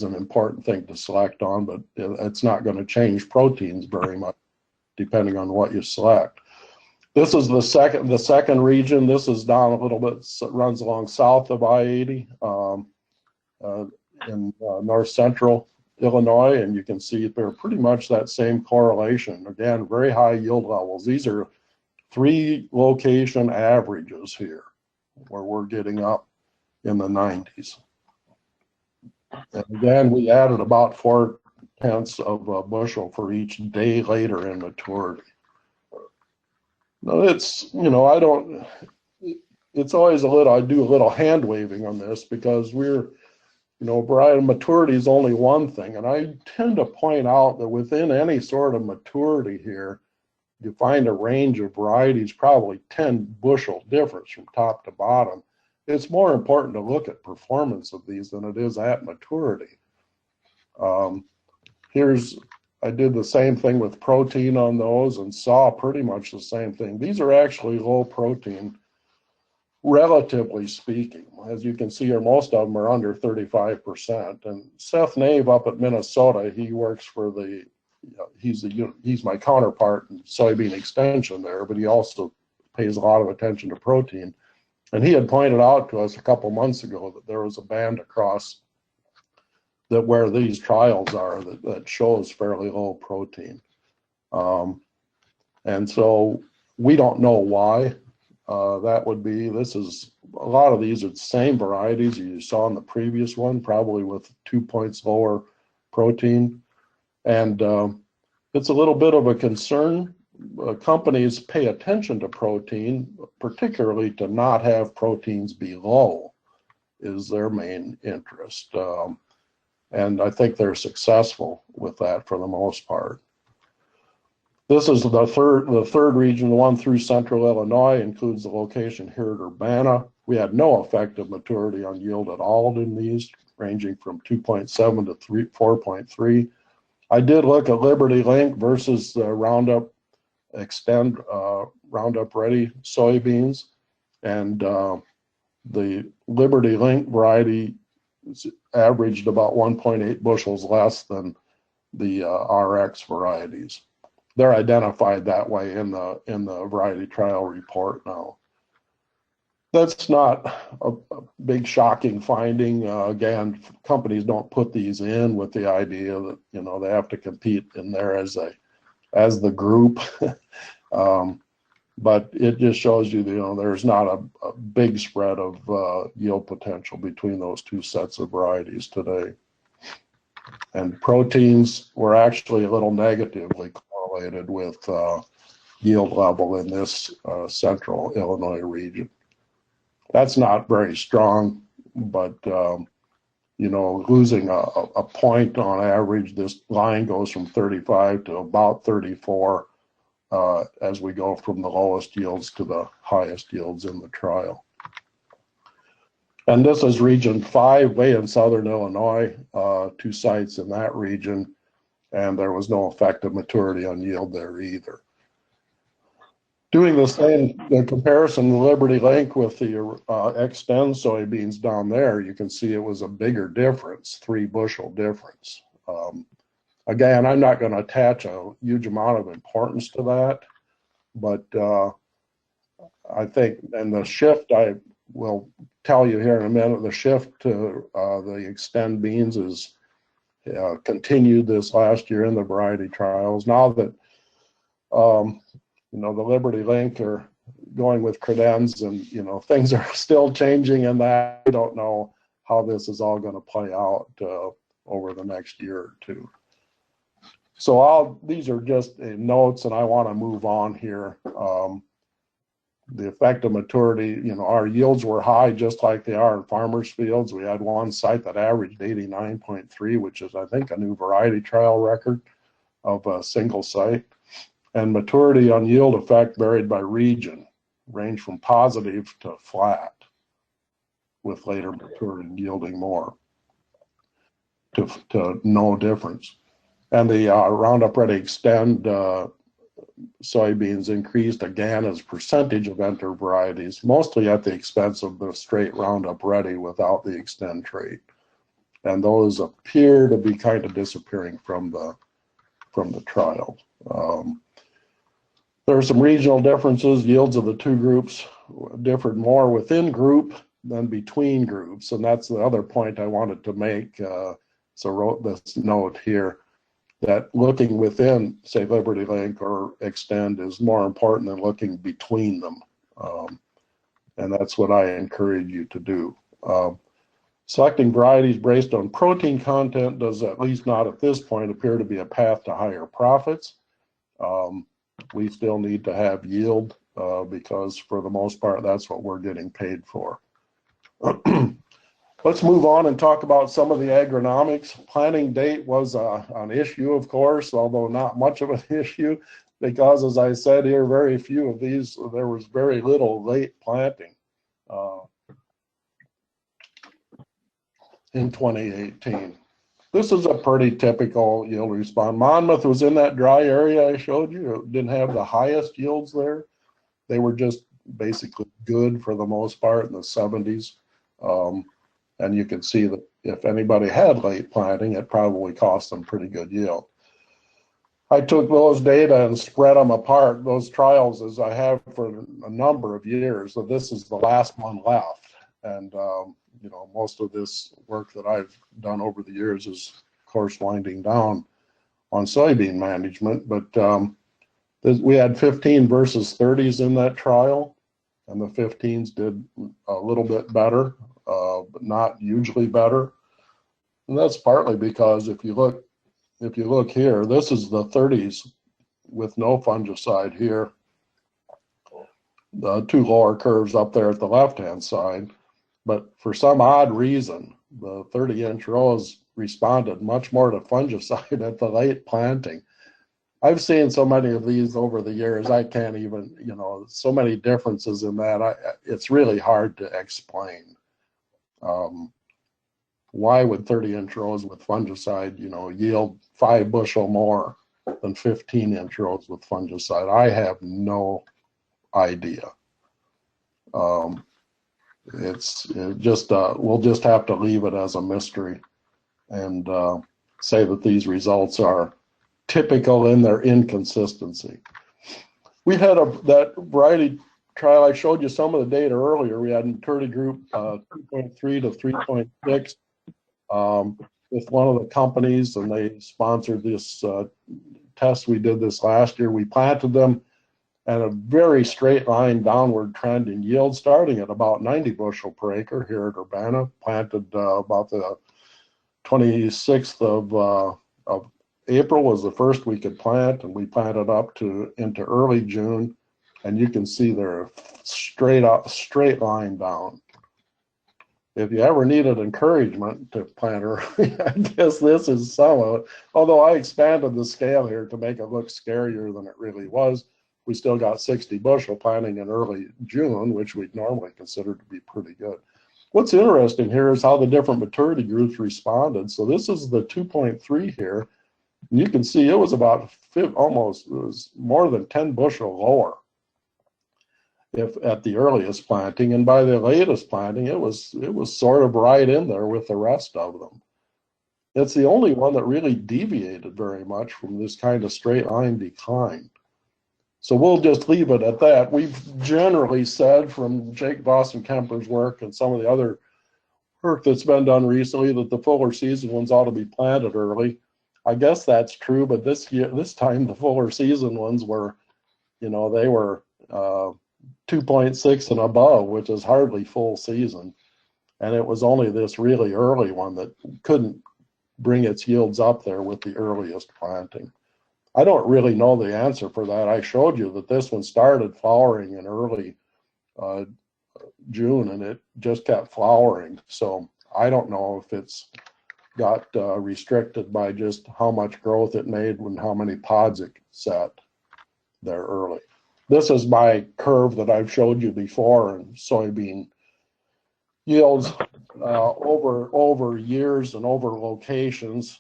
[SPEAKER 2] an important thing to select on, but it's not going to change proteins very much depending on what you select. This is the second region. This is down a little bit, runs along south of I-80 in north central Illinois, and you can see they're pretty much that same correlation. Again, very high yield levels. These are 3 location averages here, where we're getting up in the 90s. And again, we added about 0.4 of a bushel for each day later in maturity. No, it's, it's always I do a little hand waving on this because variety maturity is only one thing. And I tend to point out that within any sort of maturity here, you find a range of varieties, probably 10 bushel difference from top to bottom. It's more important to look at performance of these than it is at maturity. I did the same thing with protein on those and saw pretty much the same thing. These are actually low protein, relatively speaking. As you can see, most of them are under 35%. And Seth Nave up at Minnesota, he works for he's my counterpart in soybean extension there, but he also pays a lot of attention to protein. And he had pointed out to us a couple months ago that there was a band across that where these trials are that shows fairly low protein. And so we don't know why that would be. A lot of these are the same varieties you saw in the previous one, probably with 2 points lower protein. And it's a little bit of a concern. Companies pay attention to protein, particularly to not have proteins be low is their main interest. And I think they're successful with that for the most part. This is the third region, the one through central Illinois, includes the location here at Urbana. We had no effective maturity on yield at all in these, ranging from 2.7 to 4.3. I did look at Liberty Link versus the Roundup Extend Roundup Ready soybeans, and the Liberty Link variety averaged about 1.8 bushels less than the RX varieties. They're identified that way in the variety trial report now. That's not a big shocking finding. Again, companies don't put these in with the idea that they have to compete in there as the group. But it just shows you, there's not a big spread of yield potential between those two sets of varieties today. And proteins were actually a little negatively correlated with yield level in this central Illinois region. That's not very strong, but you know, losing a point on average, this line goes from 35 to about 34 as we go from the lowest yields to the highest yields in the trial. And this is region 5, way in southern Illinois, 2 sites in that region, and there was no effective maturity on yield there either. Doing the comparison of Liberty Link with the Extend soybeans down there, you can see it was a bigger difference, 3 bushel difference. Again, I'm not going to attach a huge amount of importance to that, but I think, and the shift, I will tell you here in a minute, the shift to the Extend beans is continued this last year in the variety trials. Now that you know, the Liberty Link are going with credens, and you know, things are still changing in that. I don't know how this is all going to play out over the next year or two. So these are just notes, and I want to move on here. The effective maturity, you know, our yields were high just like they are in farmers' fields. We had one site that averaged 89.3, which is, I think, a new variety trial record of a single site. And maturity on yield effect varied by region, ranged from positive to flat, with later maturity yielding more to no difference. And the Roundup Ready Extend soybeans increased again as percentage of enter varieties, mostly at the expense of the straight Roundup Ready without the Extend trait. And those appear to be kind of disappearing from the trial. There are some regional differences. Yields of the 2 groups differed more within group than between groups, and that's the other point I wanted to make. So wrote this note here, that looking within, say, Liberty Link or Extend is more important than looking between them. And that's what I encourage you to do. Selecting varieties based on protein content does, at least not at this point, appear to be a path to higher profits. We still need to have yield because for the most part, that's what we're getting paid for. Let's move on and talk about some of the agronomics. Planting date was an issue, of course, although not much of an issue, because as I said here, very few of these, there was very little late planting in 2018. This is a pretty typical yield response. Monmouth was in that dry area I showed you. It didn't have the highest yields there. They were just basically good for the most part in the 70s. And you can see that if anybody had late planting, it probably cost them pretty good yield. I took those data and spread them apart, those trials, as I have for a number of years. So this is the last one left. And you know, most of this work that I've done over the years is, of course, winding down on soybean management. But we had 15 versus 30s in that trial, and the 15s did a little bit better, but not hugely better. And that's partly because if you look here, this is the 30s with no fungicide here. The 2 lower curves up there at the left-hand side. But for some odd reason, the 30-inch rows responded much more to fungicide at the late planting. I've seen so many of these over the years, I can't even, you know, so many differences in that. It's really hard to explain. Why would 30-inch rows with fungicide, you know, yield 5 bushel more than 15-inch rows with fungicide? I have no idea. It just we'll just have to leave it as a mystery and say that these results are typical in their inconsistency. We had that variety trial. I showed you some of the data earlier. We had maturity group 2.3 to 3.6 with one of the companies, and they sponsored this test we did this last year. We planted them and a very straight line downward trend in yield, starting at about 90 bushel per acre here at Urbana. Planted about the 26th of April was the first we could plant, and we planted up into early June. and you can see they're straight line down. If you ever needed encouragement to plant early, I guess this is some of it. Although I expanded the scale here to make it look scarier than it really was. We still got 60 bushel planting in early June, which we'd normally consider to be pretty good. What's interesting here is how the different maturity groups responded. So this is the 2.3 here. And you can see it was about it was more than 10 bushel lower if at the earliest planting, and by the latest planting, it was sort of right in there with the rest of them. It's the only one that really deviated very much from this kind of straight line decline. So we'll just leave it at that. We've generally said from Jake Boston Kemper's work and some of the other work that's been done recently that the fuller season ones ought to be planted early. I guess that's true, but this time the fuller season ones were, they were 2.6 and above, which is hardly full season. And it was only this really early one that couldn't bring its yields up there with the earliest planting. I don't really know the answer for that. I showed you that this one started flowering in early June, and it just kept flowering. So I don't know if it's got restricted by just how much growth it made and how many pods it set there early. This is my curve that I've showed you before in soybean yields over years and over locations.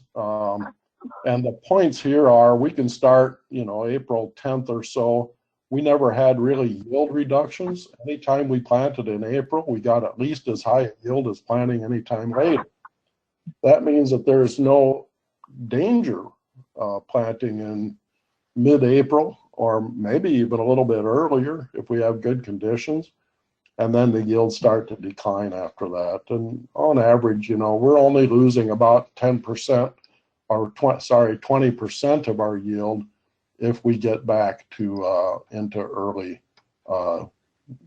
[SPEAKER 2] And the points here are, we can start, April 10th or so. We never had really yield reductions. Anytime we planted in April, we got at least as high a yield as planting anytime later. That means that there's no danger planting in mid-April, or maybe even a little bit earlier if we have good conditions. And then the yields start to decline after that. And on average, we're only losing about 10% or 20% of our yield if we get back to into early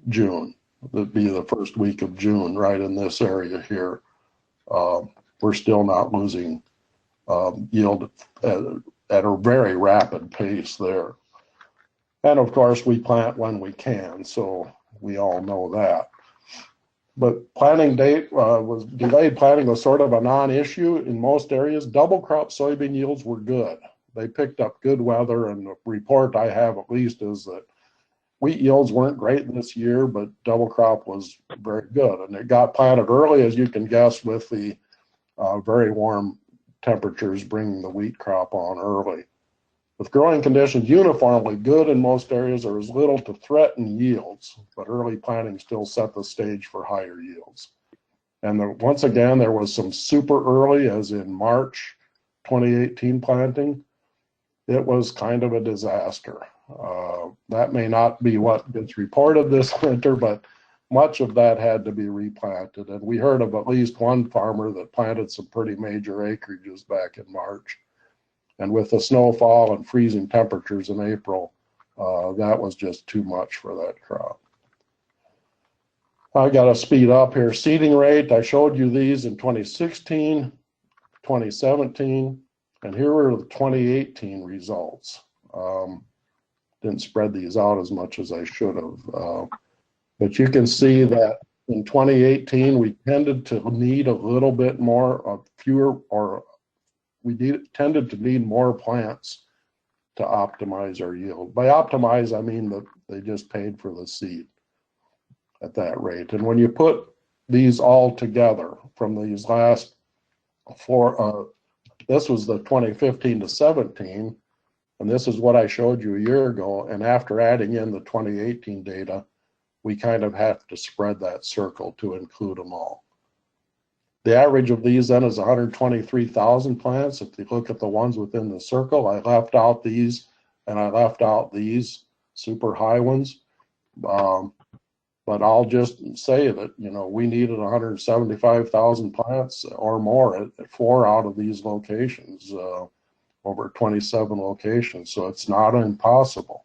[SPEAKER 2] June. That'd be the first week of June, right in this area here. We're still not losing yield at a very rapid pace there. And of course, we plant when we can, so we all know that. But planting date delayed planting was sort of a non-issue in most areas. Double crop soybean yields were good. They picked up good weather, and the report I have at least is that wheat yields weren't great this year, but double crop was very good. And it got planted early, as you can guess, with the very warm temperatures bringing the wheat crop on early. With growing conditions uniformly good in most areas, there was little to threaten yields, but early planting still set the stage for higher yields. And once again, there was some super early, as in March 2018 planting. It was kind of a disaster. That may not be what gets reported this winter, but much of that had to be replanted. And we heard of at least one farmer that planted some pretty major acreages back in March. And with the snowfall and freezing temperatures in April, that was just too much for that crop. I got to speed up here. Seeding rate, I showed you these in 2016, 2017, and here are the 2018 results. Didn't spread these out as much as I should have. But you can see that in 2018, we tended to need a little bit more, tended to need more plants to optimize our yield. By optimize, I mean that they just paid for the seed at that rate. And when you put these all together from these last four, this was the 2015 to 17, and this is what I showed you a year ago. And after adding in the 2018 data, we kind of have to spread that circle to include them all. The average of these then is 123,000 plants. If you look at the ones within the circle, I left out these and I left out these super high ones. But I'll just say that, we needed 175,000 plants or more at 4 out of these locations, over 27 locations. So it's not impossible.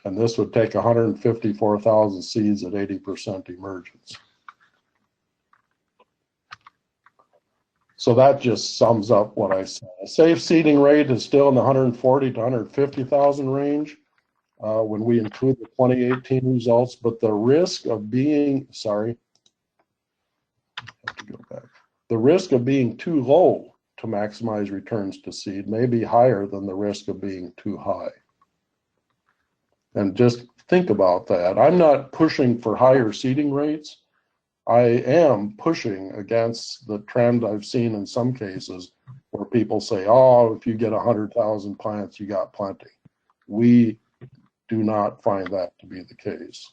[SPEAKER 2] And this would take 154,000 seeds at 80% emergence. So that just sums up what I said. Safe seeding rate is still in the 140 to 150,000 range. when we include the 2018 results, but the risk of being, sorry, I have to go back. The risk of being too low to maximize returns to seed may be higher than the risk of being too high. And just think about that. I'm not pushing for higher seeding rates. I am pushing against the trend I've seen in some cases where people say, oh, if you get 100,000 plants, you got plenty. We do not find that to be the case.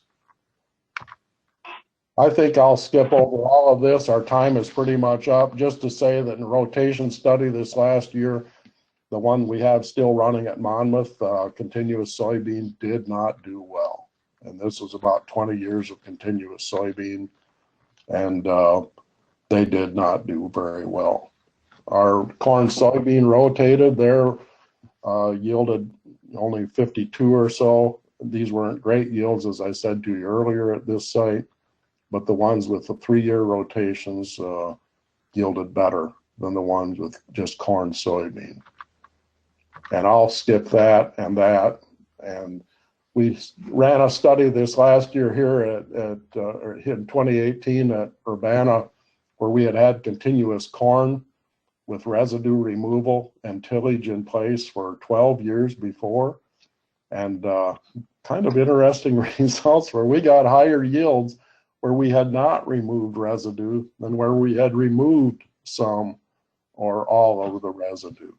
[SPEAKER 2] I think I'll skip over all of this. Our time is pretty much up. Just to say that in a rotation study this last year, the one we have still running at Monmouth, continuous soybean, did not do well. And this was about 20 years of continuous soybean, and they did not do very well. Our corn soybean rotated there, yielded only 52 or so. These weren't great yields, as I said to you earlier at this site, but the ones with the 3-year rotations yielded better than the ones with just corn soybean. And I'll skip that. And we ran a study this last year here in 2018 at Urbana, where we had continuous corn with residue removal and tillage in place for 12 years before. And kind of interesting results where we got higher yields where we had not removed residue than where we had removed some or all of the residue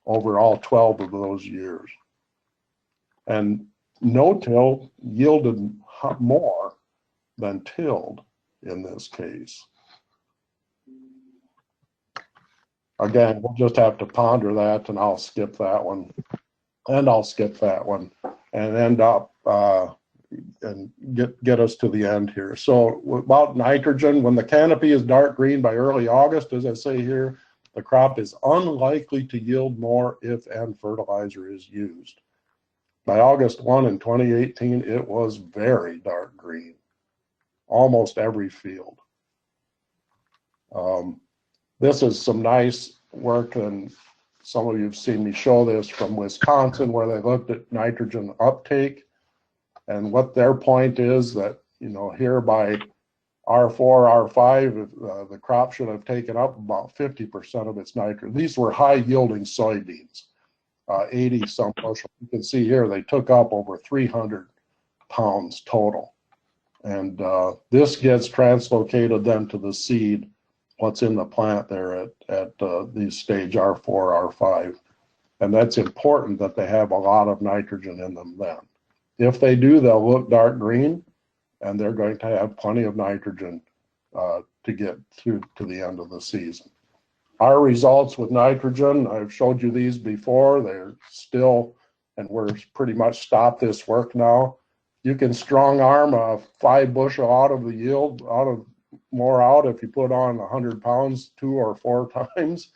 [SPEAKER 2] over all 12 of those years. And no-till yielded more than tilled in this case. Again, we'll just have to ponder that, and I'll skip that one. And I'll skip that one and end up and get us to the end here. So about nitrogen, when the canopy is dark green by early August, as I say here, the crop is unlikely to yield more if N fertilizer is used. By August 1 in 2018, it was very dark green, almost every field. This is some nice work, and some of you have seen me show this from Wisconsin, where they looked at nitrogen uptake. And what their point is that, you know, here by R4, R5, the crop should have taken up about 50% of its nitrogen. These were high yielding soybeans, 80 some bushel. You can see here they took up over 300 pounds total. And this gets translocated then to the seed, what's in the plant there at these stage R4, R5. And that's important that they have a lot of nitrogen in them then. If they do, they'll look dark green, and they're going to have plenty of nitrogen to get through to the end of the season. Our results with nitrogen, I've showed you these before. They're still, and we're pretty much stopped this work now. You can strong arm a 5 bushel out of the yield, more out if you put on 100 pounds 2 or 4 times,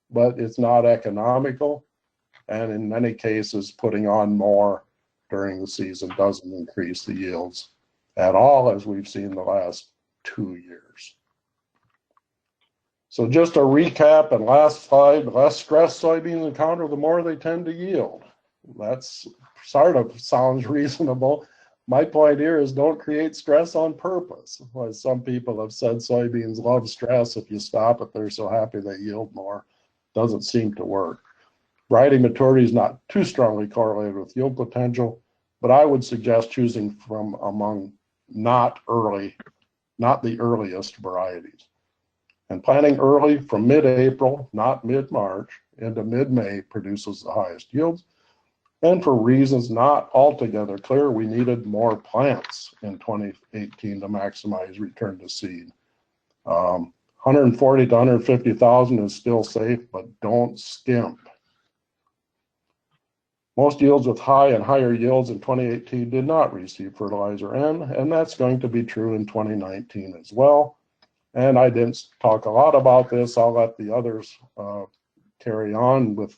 [SPEAKER 2] but it's not economical. And in many cases, putting on more during the season doesn't increase the yields at all, as we've seen the last 2 years. So just a recap, and last slide, the less stress soybeans encounter, the more they tend to yield. That's sort of sounds reasonable. My point here is don't create stress on purpose. As some people have said, soybeans love stress. If you stop it, they're so happy they yield more. Doesn't seem to work. Variety maturity is not too strongly correlated with yield potential, but I would suggest choosing from among not the earliest varieties. And planting early from mid-April, not mid-March, into mid-May produces the highest yields. And for reasons not altogether clear, we needed more plants in 2018 to maximize return to seed. 140 to 150,000 is still safe, but don't skimp. Most yields with high and higher yields in 2018 did not receive fertilizer N, and that's going to be true in 2019 as well. And I didn't talk a lot about this. I'll let the others carry on with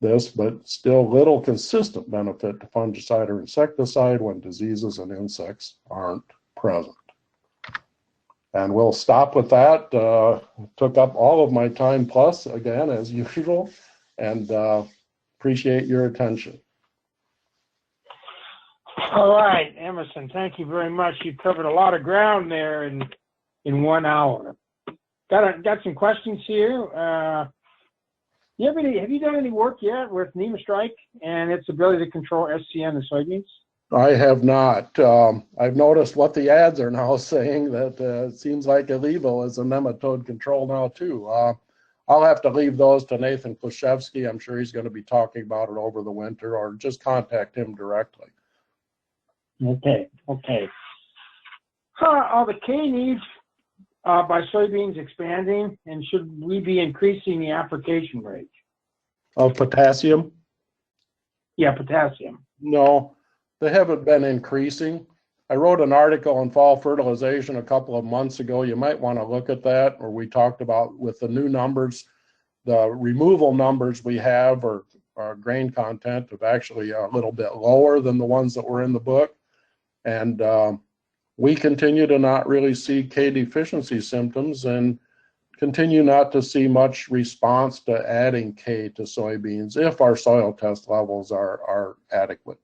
[SPEAKER 2] this, but still little consistent benefit to fungicide or insecticide when diseases and insects aren't present. And we'll stop with that. Took up all of my time plus, again, as usual, and appreciate your attention.
[SPEAKER 1] All right, Emerson, thank you very much. You covered a lot of ground there in 1 hour. Got some questions here. Have you done any work yet with NEMA strike and its ability to control SCN in soybeans?
[SPEAKER 2] I have not. I've noticed what the ads are now saying, that it seems like Illevo is a nematode control now too. I'll have to leave those to Nathan Kluszewski. I'm sure he's going to be talking about it over the winter, or just contact him directly.
[SPEAKER 1] Okay. Are the K needs by soybeans expanding, and should we be increasing the application rate?
[SPEAKER 2] Of potassium?
[SPEAKER 1] Yeah, potassium.
[SPEAKER 2] No, they haven't been increasing. I wrote an article on fall fertilization a couple of months ago. You might want to look at that, or we talked about with the new numbers, the removal numbers we have are grain content of actually a little bit lower than the ones that were in the book. And we continue to not really see K deficiency symptoms and continue not to see much response to adding K to soybeans if our soil test levels are adequate.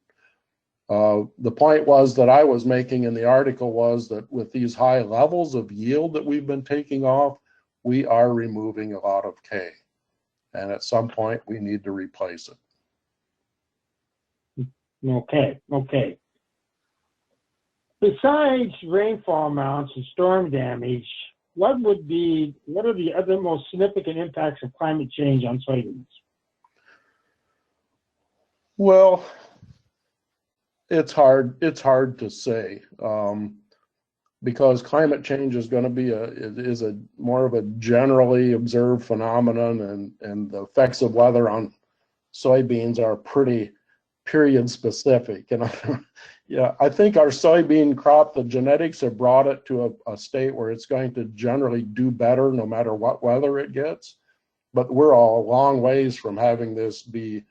[SPEAKER 2] The point was that I was making in the article was that with these high levels of yield that we've been taking off, we are removing a lot of K. And at some point, we need to replace it.
[SPEAKER 1] Okay. Besides rainfall amounts and storm damage, what are the other most significant impacts of climate change on soybeans?
[SPEAKER 2] Well, it's hard to say, because climate change is going to be a more of a generally observed phenomenon, and the effects of weather on soybeans are pretty period specific. Yeah, I think our soybean crop, the genetics have brought it to a state where it's going to generally do better no matter what weather it gets. But we're all a long ways from having this be,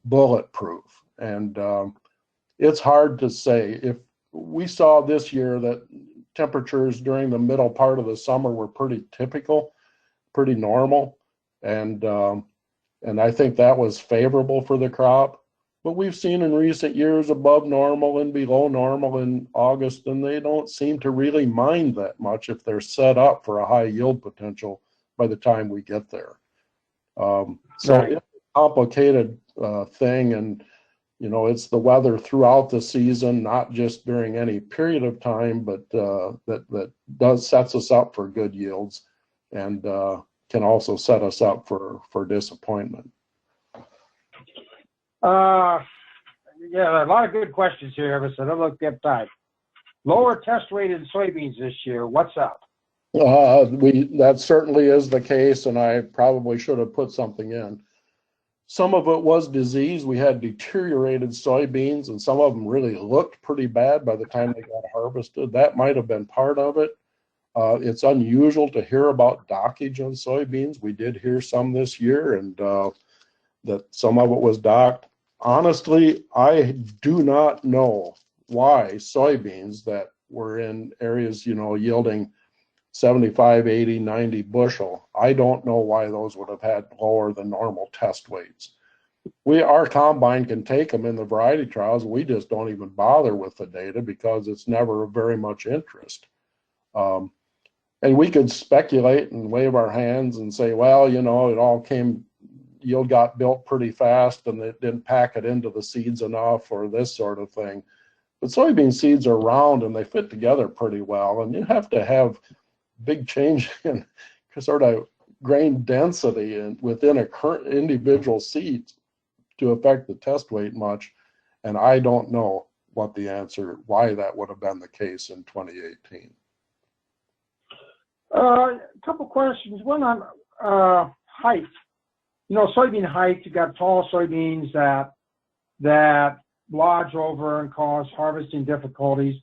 [SPEAKER 2] bulletproof. And it's hard to say. If we saw this year that temperatures during the middle part of the summer were pretty typical, pretty normal, and I think that was favorable for the crop. But we've seen in recent years above normal and below normal in August, and they don't seem to really mind that much if they're set up for a high yield potential by the time we get there. So
[SPEAKER 1] Right.
[SPEAKER 2] It's a complicated thing, and it's the weather throughout the season, not just during any period of time, but that sets us up for good yields, and can also set us up for disappointment.
[SPEAKER 1] Yeah, a lot of good questions here, Everson. I'll look at time. Lower test weight in soybeans this year. What's up?
[SPEAKER 2] That certainly is the case, and I probably should have put something in. Some of it was disease. We had deteriorated soybeans, and some of them really looked pretty bad by the time they got harvested. That might have been part of it. It's unusual to hear about dockage on soybeans. We did hear some this year, and that some of it was docked. Honestly, I do not know why soybeans that were in areas, yielding 75, 80, 90 bushel, I don't know why those would have had lower than normal test weights. Our combine can take them in the variety trials. We just don't even bother with the data because it's never of very much interest. And we could speculate and wave our hands and say, well, it all yield got built pretty fast and it didn't pack it into the seeds enough, or this sort of thing. But soybean seeds are round and they fit together pretty well, and you have to have big change in sort of grain density within a current individual seed to affect the test weight much. And I don't know why that would have been the case in 2018.
[SPEAKER 1] A couple questions. One on height. Soybean height, you got tall soybeans that lodge over and cause harvesting difficulties.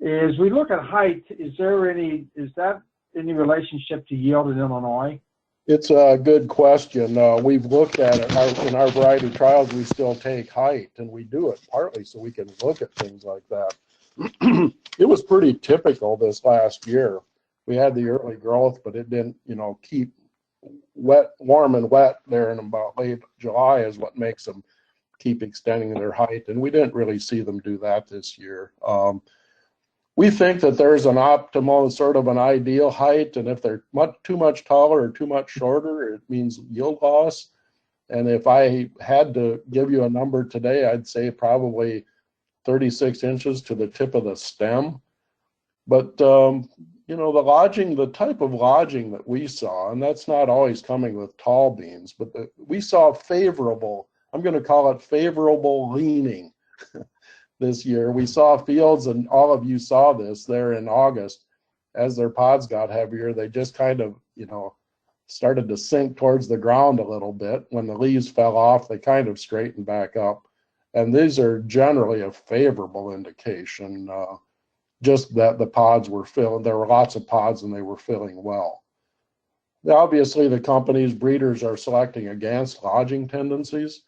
[SPEAKER 1] As we look at height, is that any relationship to yield in Illinois?
[SPEAKER 2] It's a good question. We've looked at it in our variety trials. We still take height, and we do it partly so we can look at things like that. It was pretty typical this last year. We had the early growth, but it didn't, keep warm and wet there in about late July is what makes them keep extending their height, and we didn't really see them do that this year. We think that there's an optimal, sort of an ideal height, and if they're too much taller or too much shorter, it means yield loss. And if I had to give you a number today, I'd say probably 36 inches to the tip of the stem. But you know, the type of lodging that we saw, and that's not always coming with tall beans, but we saw favorable, I'm going to call it favorable leaning this year. We saw fields, and all of you saw this there in August, as their pods got heavier, they just kind of, you know, started to sink towards the ground a little bit. When the leaves fell off, they kind of straightened back up. And these are generally a favorable indication, just that the pods were filling. There were lots of pods and they were filling well. Obviously, the companies, breeders are selecting against lodging tendencies.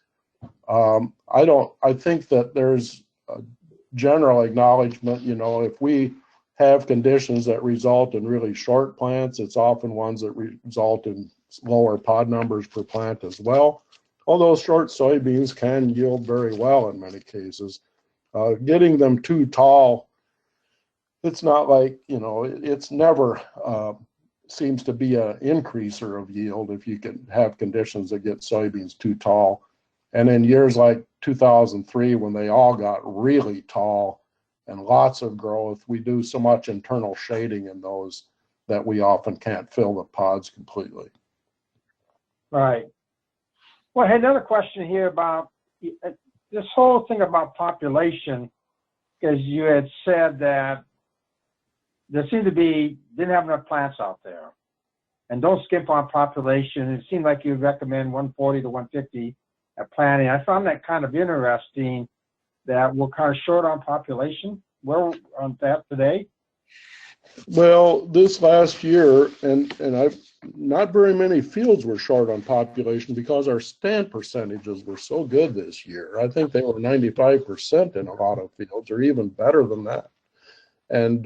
[SPEAKER 2] I think that there's a general acknowledgement, you know, if we have conditions that result in really short plants, it's often ones that result in lower pod numbers per plant as well. Although short soybeans can yield very well in many cases. Getting them too tall, it's not like, you know, it's never seems to be an increaser of yield if you can have conditions that get soybeans too tall. And in years like 2003, when they all got really tall and lots of growth, we do so much internal shading in those that we often can't fill the pods completely.
[SPEAKER 1] Right. Well, I had another question here about this whole thing about population, because you had said that there seemed to be, didn't have enough plants out there. And don't skimp on population. It seemed like you recommend 140 to 150 at planting. I found that kind of interesting, that we're kind of short on population. Where on that today?
[SPEAKER 2] Well, this last year, and I've not very many fields were short on population because our stand percentages were so good this year. I think they were 95% in a lot of fields, or even better than that. And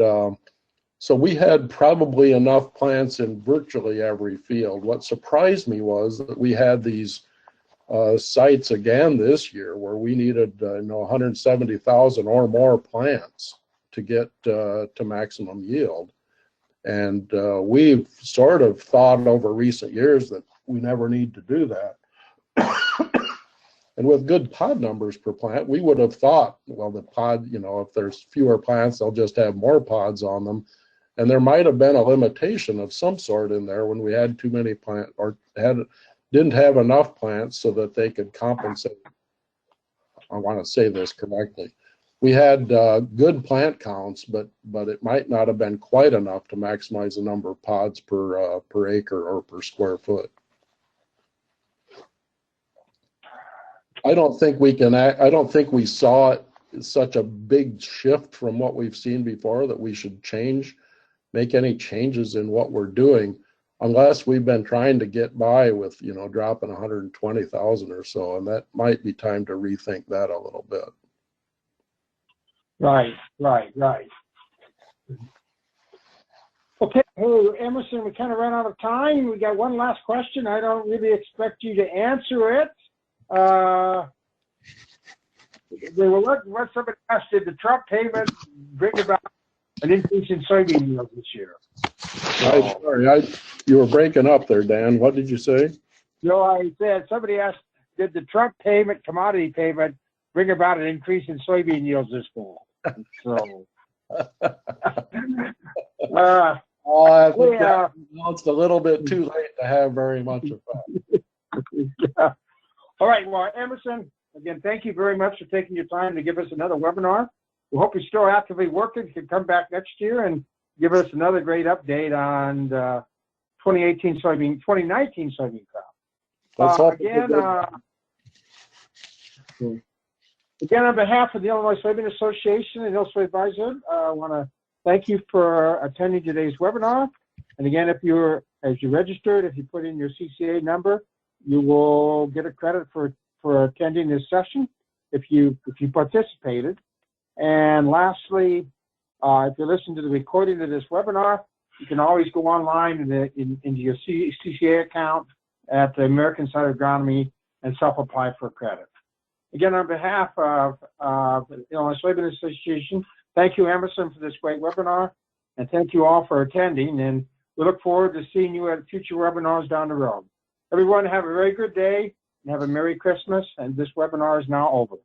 [SPEAKER 2] so we had probably enough plants in virtually every field. What surprised me was that we had these sites again this year where we needed 170,000 or more plants to get to maximum yield. And we've sort of thought over recent years that we never need to do that. And with good pod numbers per plant, we would have thought, well, the pod, you know, if there's fewer plants, they'll just have more pods on them. And there might have been a limitation of some sort in there when we had too many plants, or didn't have enough plants so that they could compensate. I want to say this correctly. We had good plant counts, but it might not have been quite enough to maximize the number of pods per acre or per square foot. I don't think we saw such a big shift from what we've seen before that we should make any changes in what we're doing, unless we've been trying to get by with, you know, dropping 120,000 or so, and that might be time to rethink that a little bit.
[SPEAKER 1] Right. Okay, hey, Emerson, we kind of ran out of time. We got one last question. I don't really expect you to answer it. They were what somebody asked, did the Trump payment bring about an increase in soybean yields this year?
[SPEAKER 2] Sorry, you were breaking up there, Dan. What did you say?
[SPEAKER 1] No, I said, somebody asked, did the Trump payment, commodity payment, bring about an increase in soybean yields this fall? So,
[SPEAKER 2] I think it's a little bit too late to have very much effect.
[SPEAKER 1] Yeah. All right, well, Emerson, again, thank you very much for taking your time to give us another webinar. We hope you're still actively working. You can come back next year and give us another great update on the 2019 soybean crop. Again, on behalf of the Illinois Soybean Association and Illinois Advisor, I want to thank you for attending today's webinar. And again, as you registered, if you put in your CCA number, you will get a credit for attending this session if you participated. And lastly, if you listen to the recording of this webinar, you can always go online into your CCA account at the American Society of Agronomy and self-apply for credit. Again, on behalf of the Illinois Soybean Association, thank you, Emerson, for this great webinar, and thank you all for attending. And we look forward to seeing you at future webinars down the road. Everyone, have a very good day and have a Merry Christmas. And this webinar is now over.